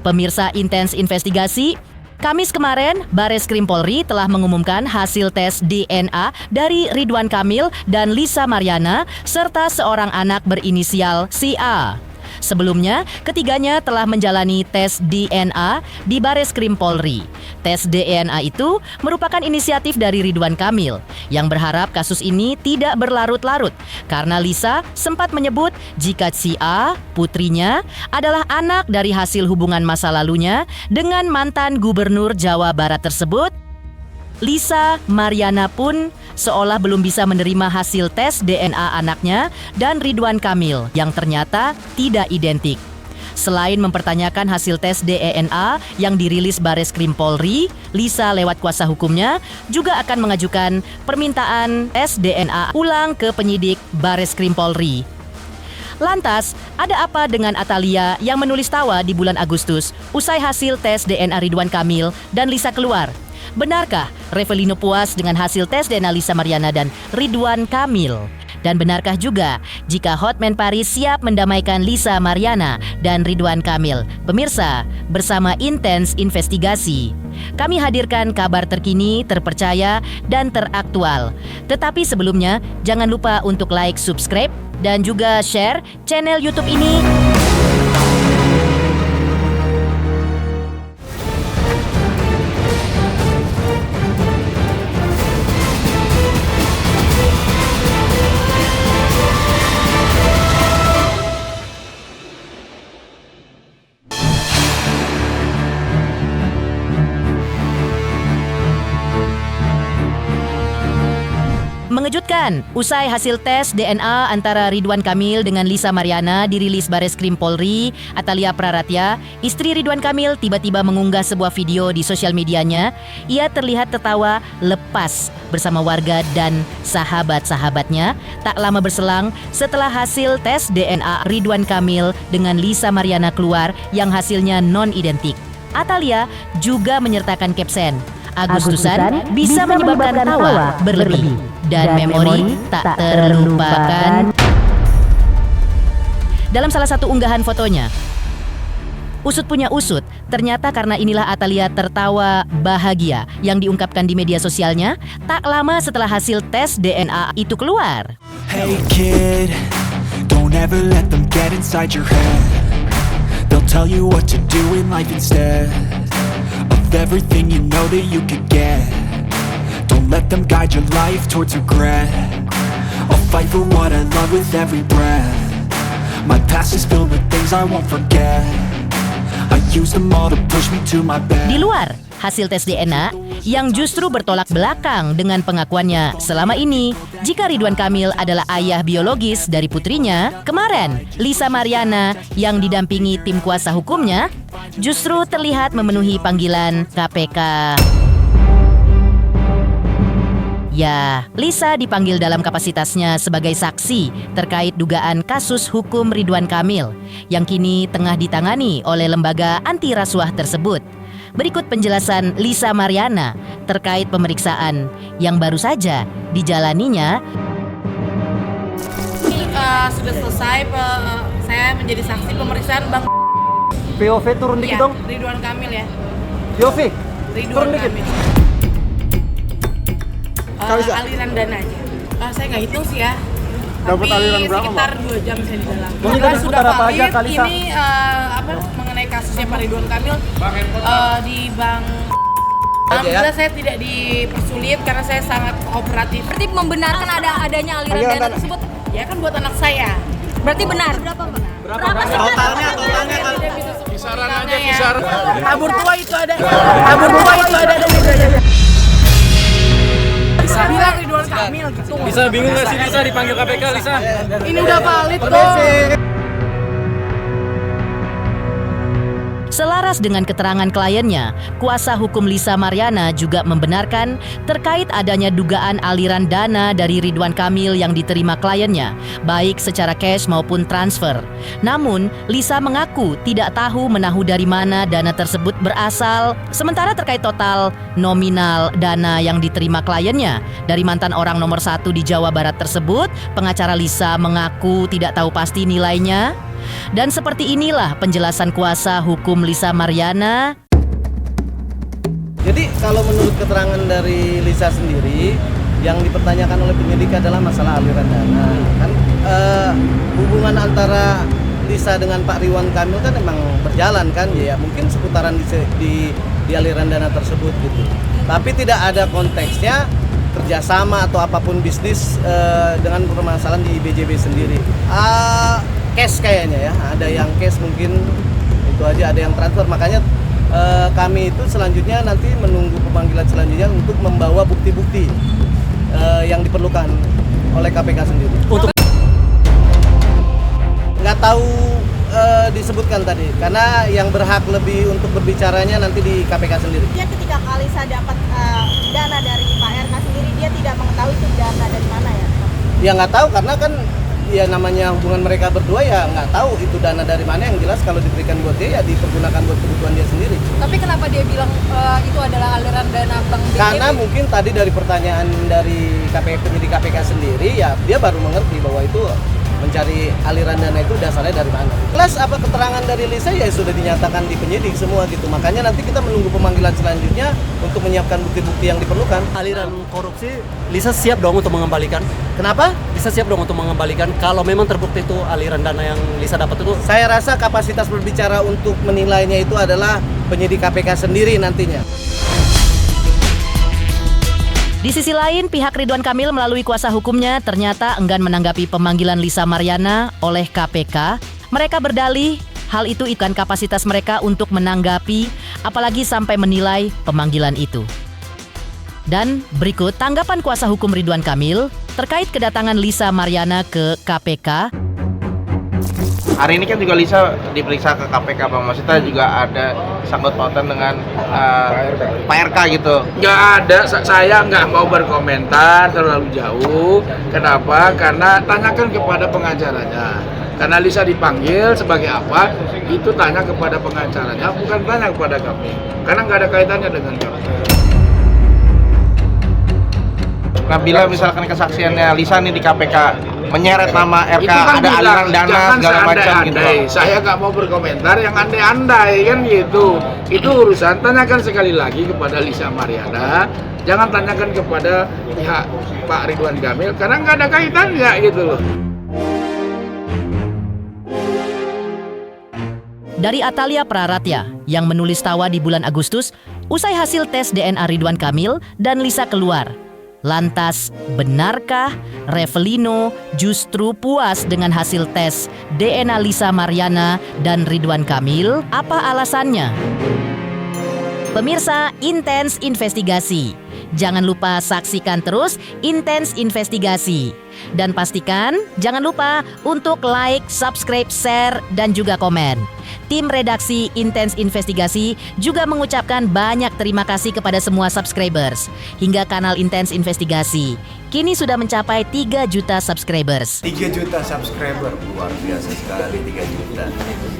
Pemirsa Intens Investigasi, Kamis kemarin, Bareskrim Polri telah mengumumkan hasil tes DNA dari Ridwan Kamil dan Lisa Mariana serta seorang anak berinisial si A. Sebelumnya, ketiganya telah menjalani tes DNA di Bareskrim Polri. Tes DNA itu merupakan inisiatif dari Ridwan Kamil yang berharap kasus ini tidak berlarut-larut karena Lisa sempat menyebut jika si A, putrinya, adalah anak dari hasil hubungan masa lalunya dengan mantan gubernur Jawa Barat tersebut. Lisa Mariana pun seolah belum bisa menerima hasil tes DNA anaknya dan Ridwan Kamil yang ternyata tidak identik. Selain mempertanyakan hasil tes DNA yang dirilis Bareskrim Polri, Lisa lewat kuasa hukumnya juga akan mengajukan permintaan tes DNA ulang ke penyidik Bareskrim Polri. Lantas, ada apa dengan Atalia yang menulis tawa di bulan Agustus usai hasil tes DNA Ridwan Kamil dan Lisa keluar? Benarkah Revelino puas dengan hasil tes DNA Lisa Mariana dan Ridwan Kamil? Dan benarkah juga jika Hotman Paris siap mendamaikan Lisa Mariana dan Ridwan Kamil? Pemirsa, bersama Intens Investigasi, kami hadirkan kabar terkini, terpercaya, dan teraktual. Tetapi sebelumnya, jangan lupa untuk like, subscribe, dan juga share channel YouTube ini. Mengejutkan, usai hasil tes DNA antara Ridwan Kamil dengan Lisa Mariana dirilis Bareskrim Polri, Atalia Praratya, istri Ridwan Kamil tiba-tiba mengunggah sebuah video di sosial medianya. Ia terlihat tertawa lepas bersama warga dan sahabat-sahabatnya tak lama berselang setelah hasil tes DNA Ridwan Kamil dengan Lisa Mariana keluar yang hasilnya non-identik. Atalia juga menyertakan caption, Agustusan bisa menyebabkan tawa berlebih dan memori tak terlupakan. Dalam salah satu unggahan fotonya, usut punya usut, ternyata karena inilah Atalia tertawa bahagia yang diungkapkan di media sosialnya tak lama setelah hasil tes DNA itu keluar. Hey kid, don't ever let them get inside your head. They'll tell you what to do in life instead of everything you know that you could get. Don't let them guide your life towards regret. I'll fight for what I love with every breath. My past is filled with things I won't forget. I use them all to push me to my best. Di luar hasil tes DNA yang justru bertolak belakang dengan pengakuannya selama ini jika Ridwan Kamil adalah ayah biologis dari putrinya, kemarin Lisa Mariana yang didampingi tim kuasa hukumnya justru terlihat memenuhi panggilan KPK. Ya, Lisa dipanggil dalam kapasitasnya sebagai saksi terkait dugaan kasus hukum Ridwan Kamil yang kini tengah ditangani oleh lembaga anti rasuah tersebut. Berikut penjelasan Lisa Mariana terkait pemeriksaan yang baru saja dijalaninya. Sudah selesai, saya menjadi saksi pemeriksaan Bang POV turun dikit dong. Ridwan Kamil ya. POV Ridwan turun dikit. Kamil. Aliran dana aja. Saya nggak hitung sih ya. Dapat Tapi aliran berapa, sekitar 2 jam saya di dalam. Ini Kebetulan tadi sudah seputar apa aja, valid. Kalisa? Ini mengenai kasusnya Pak Ridwan Kamil di Bank. Alhamdulillah saya tidak dipersulit karena saya sangat kooperatif. Berarti membenarkan adanya aliran dana tersebut. Ya kan buat anak saya. Berarti benar. Berapa sih? Totalnya Kisaran aja kisaran. Tabur tua itu ada. Tabur tua itu ada. Bisa bilang Ridwan Kamil gitu. Bisa bingung nggak sih Lisa dipanggil KPK Lisa? Ini udah valid kok. Selaras dengan keterangan kliennya, kuasa hukum Lisa Mariana juga membenarkan terkait adanya dugaan aliran dana dari Ridwan Kamil yang diterima kliennya, baik secara cash maupun transfer. Namun, Lisa mengaku tidak tahu menahu dari mana dana tersebut berasal. Sementara terkait total nominal dana yang diterima kliennya dari mantan orang nomor 1 di Jawa Barat tersebut, pengacara Lisa mengaku tidak tahu pasti nilainya. Dan seperti inilah penjelasan kuasa hukum Lisa Maryana. Jadi kalau menurut keterangan dari Lisa sendiri, yang dipertanyakan oleh penyidik adalah masalah aliran dana. Kan hubungan antara Lisa dengan Pak Ridwan Kamil kan memang berjalan kan, ya mungkin seputaran di aliran dana tersebut gitu. Tapi tidak ada konteksnya kerjasama atau apapun bisnis dengan permasalahan di BJB sendiri. Cash kayaknya ya, ada yang cash mungkin itu aja, ada yang transfer. Makanya kami itu selanjutnya nanti menunggu pemanggilan selanjutnya untuk membawa bukti-bukti yang diperlukan oleh KPK sendiri. Nggak tahu disebutkan tadi, karena yang berhak lebih untuk berbicaranya nanti di KPK sendiri. Dia ketika Kalisa dapat dana dari Pak RK sendiri, dia tidak mengetahui itu dana dari mana ya? Ya nggak tahu, karena kan ya namanya hubungan mereka berdua, ya nggak tahu itu dana dari mana. Yang jelas kalau diberikan buat dia ya dipergunakan buat kebutuhan dia sendiri. Tapi kenapa dia bilang itu adalah aliran dana Bank BJB? Karena mungkin tadi dari pertanyaan dari penyidik KPK sendiri, ya dia baru mengerti bahwa itu mencari aliran dana itu dasarnya dari mana. Plus apa keterangan dari Lisa ya sudah dinyatakan di penyidik semua gitu. Makanya nanti kita menunggu pemanggilan selanjutnya untuk menyiapkan bukti-bukti yang diperlukan. Aliran korupsi, Lisa siap dong untuk mengembalikan. Kenapa? Lisa siap dong untuk mengembalikan kalau memang terbukti itu aliran dana yang Lisa dapat itu. Saya rasa kapasitas berbicara untuk menilainya itu adalah penyidik KPK sendiri nantinya. Di sisi lain, pihak Ridwan Kamil melalui kuasa hukumnya ternyata enggan menanggapi pemanggilan Lisa Maryana oleh KPK. Mereka berdalih hal itu ikan kapasitas mereka untuk menanggapi, apalagi sampai menilai pemanggilan itu. Dan berikut tanggapan kuasa hukum Ridwan Kamil terkait kedatangan Lisa Maryana ke KPK. Hari ini kan juga Lisa diperiksa ke KPK, Bang. Maksudnya juga ada sangkut pautan dengan Pak RK gitu. Nggak ada, saya nggak mau berkomentar terlalu jauh. Kenapa? Karena tanyakan kepada pengacaranya. Karena Lisa dipanggil sebagai apa, itu tanya kepada pengacaranya, bukan tanya kepada kami. Karena nggak ada kaitannya dengan kami. Nah, bila misalkan kesaksiannya Lisa nih di KPK menyeret nama RK, Itu kan ada bilang, aliran dana jangan segala macam gitu. seandai-andai. Saya nggak mau berkomentar yang andai-andai kan gitu. Itu urusan, tanyakan sekali lagi kepada Lisa Maryana. Jangan tanyakan kepada pihak Pak Ridwan Kamil karena nggak ada kaitannya gitu loh. Dari Atalia Praratya yang menulis tawa di bulan Agustus, usai hasil tes DNA Ridwan Kamil dan Lisa keluar. Lantas, benarkah Revelino justru puas dengan hasil tes DNA Lisa Maryana dan Ridwan Kamil? Apa alasannya? Pemirsa Intens Investigasi, jangan lupa saksikan terus Intens Investigasi. Dan pastikan jangan lupa untuk like, subscribe, share, dan juga komen. Tim redaksi Intens Investigasi juga mengucapkan banyak terima kasih kepada semua subscribers hingga kanal Intens Investigasi kini sudah mencapai 3 juta subscribers. 3 juta subscriber, luar biasa sekali 3 juta.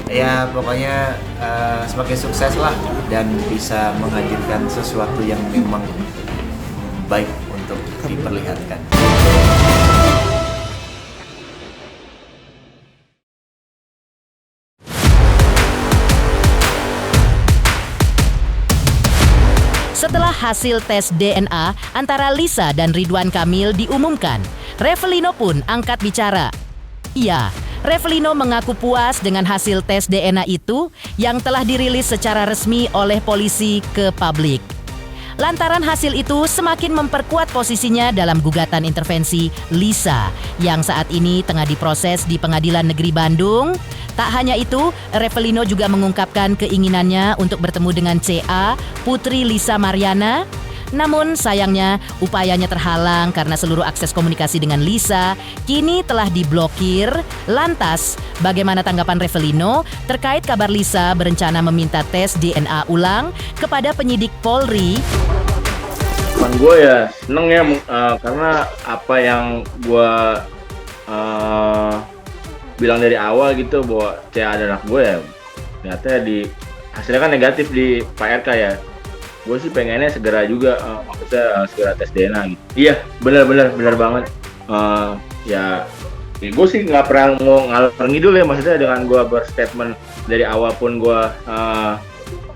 Ya pokoknya semakin sukses lah dan bisa menghadirkan sesuatu yang memang baik untuk diperlihatkan. Setelah hasil tes DNA antara Lisa dan Ridwan Kamil diumumkan, Revelino pun angkat bicara. Iya, Revelino mengaku puas dengan hasil tes DNA itu yang telah dirilis secara resmi oleh polisi ke publik. Lantaran hasil itu semakin memperkuat posisinya dalam gugatan intervensi Lisa yang saat ini tengah diproses di Pengadilan Negeri Bandung. Tak hanya itu, Revelino juga mengungkapkan keinginannya untuk bertemu dengan CA, putri Lisa Maryana. Namun sayangnya upayanya terhalang karena seluruh akses komunikasi dengan Lisa kini telah diblokir. Lantas, bagaimana tanggapan Revelino terkait kabar Lisa berencana meminta tes DNA ulang kepada penyidik Polri? Teman gue ya seneng ya karena apa yang gue bilang dari awal gitu bahwa CA ada anak gue ya ternyata hasilnya kan negatif di Pak RK ya. Gue sih pengennya segera juga maksudnya segera tes DNA gitu. Iya benar banget ya Gue sih nggak pernah mau ngalor ngidul ya, maksudnya dengan gue berstatement dari awal pun gue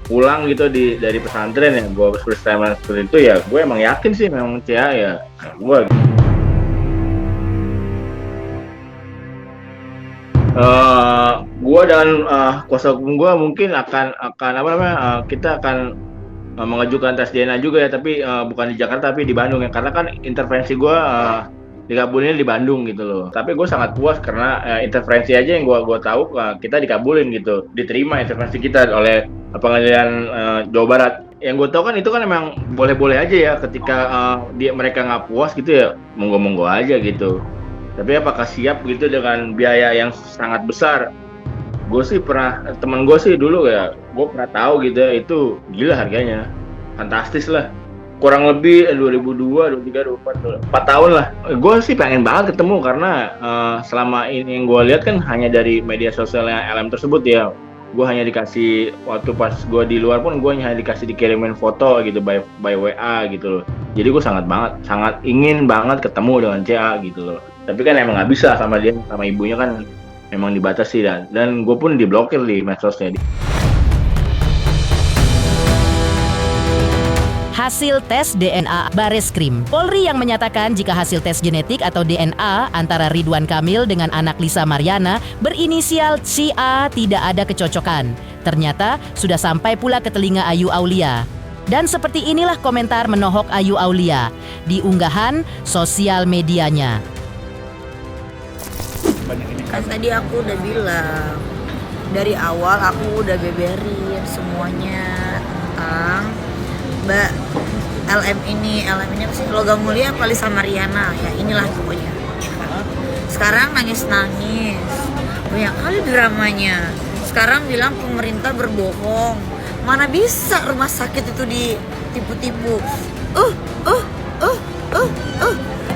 pulang gitu dari pesantren ya, gue berstatement seperti itu ya, gue emang yakin sih memang Cia ya gue. Gue dan kuasa hukum gue mungkin akan kita akan mengajukan tes DNA juga ya, tapi bukan di Jakarta tapi di Bandung ya, karena kan intervensi gue dikabulin di Bandung gitu loh. Tapi gue sangat puas karena intervensi aja yang gue tahu kita dikabulin gitu, diterima intervensi kita oleh pengadilan Jawa Barat. Yang gue tahu kan itu kan emang boleh-boleh aja ya, ketika mereka nggak puas gitu ya, monggo-monggo aja gitu. Tapi apakah siap gitu dengan biaya yang sangat besar? Gue sih pernah, teman gue sih dulu ya, gue pernah tahu gitu ya, itu gila harganya, fantastis lah. Kurang lebih 2002, 2003, 2004, 4 tahun lah. Gue sih pengen banget ketemu karena selama ini yang gue lihat kan hanya dari media sosialnya LM tersebut ya. Gue hanya dikasih, waktu pas gue di luar pun gue hanya dikasih dikirimin foto gitu by WA gitu loh. Jadi gue sangat ingin banget ketemu dengan CA gitu loh. Tapi kan emang nggak bisa sama dia, sama ibunya kan emang dibatasi dan gue pun diblokir di medsosnya. Hasil tes DNA Bareskrim Polri yang menyatakan jika hasil tes genetik atau DNA antara Ridwan Kamil dengan anak Lisa Mariana berinisial CA tidak ada kecocokan. Ternyata sudah sampai pula ke telinga Ayu Aulia. Dan seperti inilah komentar menohok Ayu Aulia di unggahan sosial medianya. Kan tadi aku udah bilang, dari awal aku udah beberin semuanya tentang Mbak LM ini apa sih, logam mulia apa Lisa Mariana ya, inilah pokoknya. Sekarang nangis-nangis, banyak kali dramanya. Sekarang bilang pemerintah berbohong, mana bisa rumah sakit itu ditipu-tipu.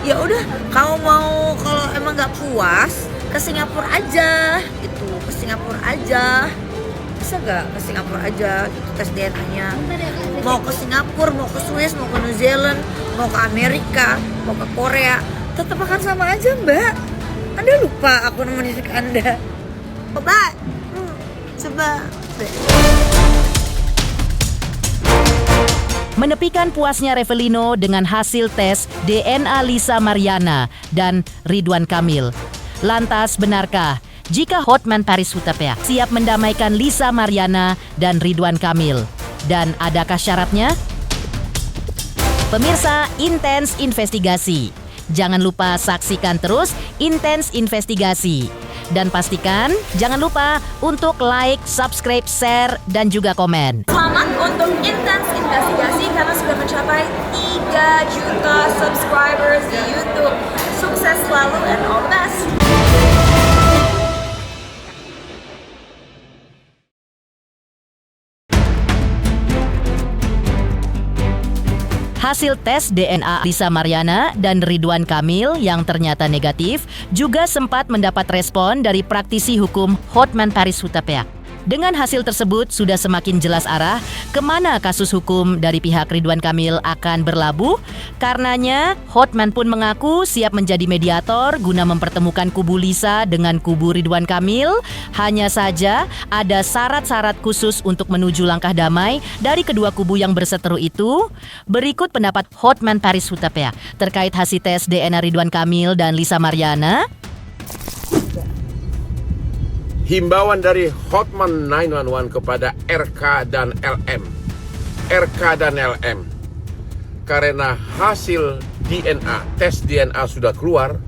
Ya udah, kamu mau kalau emang nggak puas ke Singapura aja gitu, ke Singapura aja. Bisa gak ke Singapura aja gitu, tes DNA-nya. Mau ke Singapura, mau ke Swiss, mau ke New Zealand, mau ke Amerika, mau ke Korea, tetap akan sama aja Mbak. Anda lupa aku nemenin Anda. Mbak, coba. Menepikan puasnya Revelino dengan hasil tes DNA Lisa Mariana dan Ridwan Kamil. Lantas benarkah jika Hotman Paris Hutapea siap mendamaikan Lisa Mariana dan Ridwan Kamil? Dan adakah syaratnya? Pemirsa Intens Investigasi, jangan lupa saksikan terus Intens Investigasi. Dan pastikan jangan lupa untuk like, subscribe, share, dan juga komen. Selamat untuk Intens Investigasi karena sudah mencapai 3 juta subscribers di YouTube. Sukses selalu and all the best! Hasil tes DNA Lisa Mariana dan Ridwan Kamil yang ternyata negatif juga sempat mendapat respon dari praktisi hukum Hotman Paris Hutapea. Dengan hasil tersebut sudah semakin jelas arah kemana kasus hukum dari pihak Ridwan Kamil akan berlabuh. Karenanya Hotman pun mengaku siap menjadi mediator guna mempertemukan kubu Lisa dengan kubu Ridwan Kamil. Hanya saja ada syarat-syarat khusus untuk menuju langkah damai dari kedua kubu yang berseteru itu. Berikut pendapat Hotman Paris Hutapea terkait hasil tes DNA Ridwan Kamil dan Lisa Mariana. Himbauan dari Hotman 911 kepada RK dan LM. RK dan LM. Karena hasil DNA, tes DNA sudah keluar,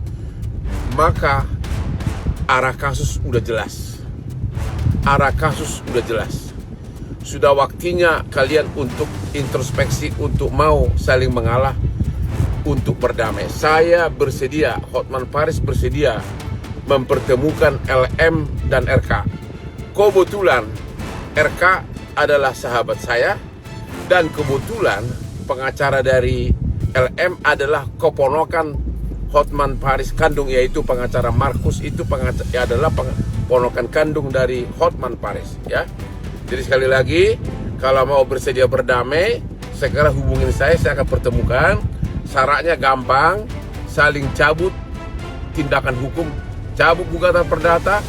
maka arah kasus udah jelas. Arah kasus udah jelas. Sudah waktunya kalian untuk introspeksi, untuk mau saling mengalah, untuk berdamai. Saya bersedia, Hotman Paris bersedia mempertemukan LM dan RK. Kebetulan RK adalah sahabat saya dan kebetulan pengacara dari LM adalah keponakan Hotman Paris kandung, yaitu pengacara Markus, itu adalah ponakan kandung dari Hotman Paris ya. Jadi sekali lagi, kalau mau bersedia berdamai, segera hubungin saya akan pertemukan. Syaratnya gampang, saling cabut tindakan hukum cabut gugatan perdata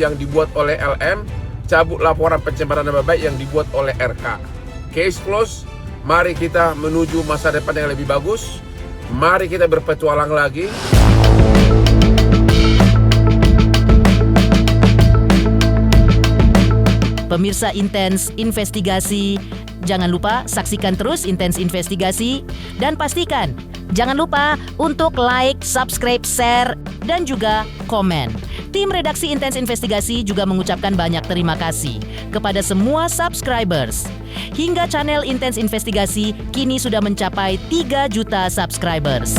yang dibuat oleh LM, cabut laporan pencemaran nama baik yang dibuat oleh RK. Case close, mari kita menuju masa depan yang lebih bagus. Mari kita berpetualang lagi. Pemirsa Intens Investigasi, jangan lupa saksikan terus Intens Investigasi dan pastikan jangan lupa untuk like, subscribe, share, dan juga komen. Tim redaksi Intens Investigasi juga mengucapkan banyak terima kasih kepada semua subscribers. Hingga channel Intens Investigasi kini sudah mencapai 3 juta subscribers.